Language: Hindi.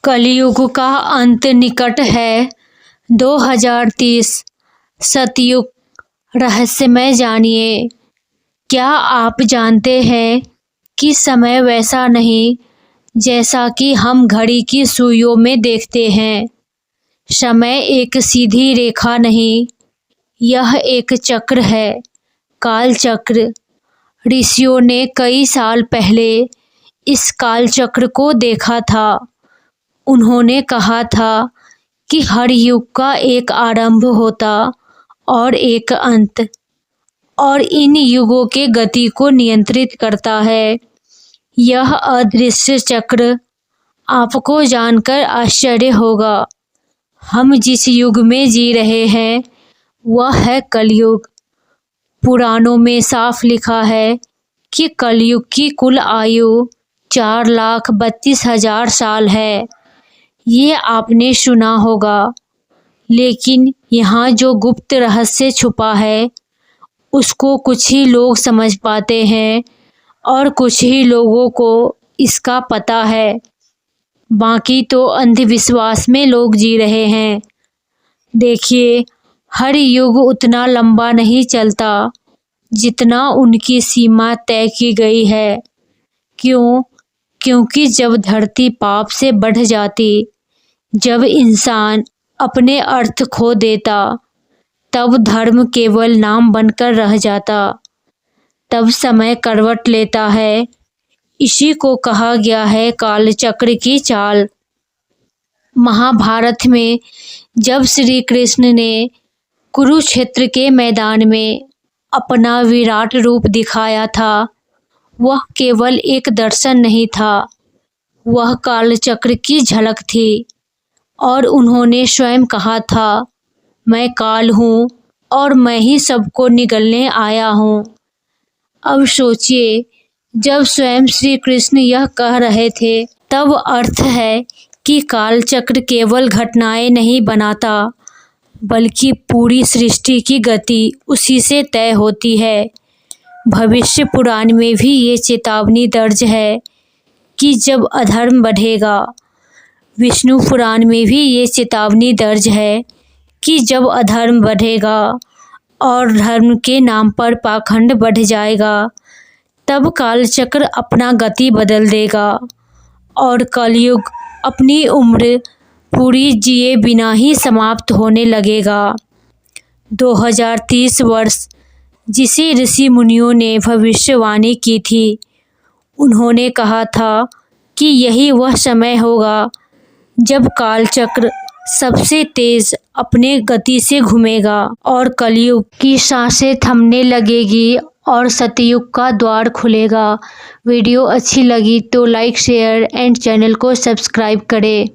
कलयुग का अंत निकट है। 2030 सतयुग रहस्यमय जानिए। क्या आप जानते हैं कि समय वैसा नहीं जैसा कि हम घड़ी की सुइयों में देखते हैं। समय एक सीधी रेखा नहीं, यह एक चक्र है, काल चक्र। ऋषियों ने कई साल पहले इस काल चक्र को देखा था। उन्होंने कहा था कि हर युग का एक आरंभ होता और एक अंत, और इन युगों के गति को नियंत्रित करता है यह अदृश्य चक्र। आपको जानकर आश्चर्य होगा, हम जिस युग में जी रहे हैं वह है कलयुग। पुराणों में साफ लिखा है कि कलयुग की कुल आयु 4,32,000 साल है। ये आपने सुना होगा, लेकिन यहाँ जो गुप्त रहस्य छुपा है उसको कुछ ही लोग समझ पाते हैं और कुछ ही लोगों को इसका पता है। बाकी तो अंधविश्वास में लोग जी रहे हैं। देखिए, हर युग उतना लंबा नहीं चलता जितना उनकी सीमा तय की गई है। क्यों? क्योंकि जब धरती पाप से बढ़ जाती, जब इंसान अपने अर्थ खो देता, तब धर्म केवल नाम बनकर रह जाता, तब समय करवट लेता है। इसी को कहा गया है काल चक्र की चाल। महाभारत में जब श्री कृष्ण ने कुरुक्षेत्र के मैदान में अपना विराट रूप दिखाया था, वह केवल एक दर्शन नहीं था, वह काल चक्र की झलक थी। और उन्होंने स्वयं कहा था, मैं काल हूँ और मैं ही सबको निगलने आया हूँ। अब सोचिए, जब स्वयं श्री कृष्ण यह कह रहे थे, तब अर्थ है कि काल चक्र केवल घटनाएं नहीं बनाता, बल्कि पूरी सृष्टि की गति उसी से तय होती है। भविष्य पुराण में भी ये चेतावनी दर्ज है कि जब अधर्म बढ़ेगा। विष्णु पुराण में भी ये चेतावनी दर्ज है कि जब अधर्म बढ़ेगा और धर्म के नाम पर पाखंड बढ़ जाएगा, तब कालचक्र अपना गति बदल देगा और कलयुग अपनी उम्र पूरी जिए बिना ही समाप्त होने लगेगा। 2030 वर्ष जिसे ऋषि मुनियों ने भविष्यवाणी की थी, उन्होंने कहा था कि यही वह समय होगा जब कालचक्र सबसे तेज अपने गति से घूमेगा और कलयुग की सांसें थमने लगेगी और सतयुग का द्वार खुलेगा। वीडियो अच्छी लगी तो लाइक, शेयर एंड चैनल को सब्सक्राइब करें।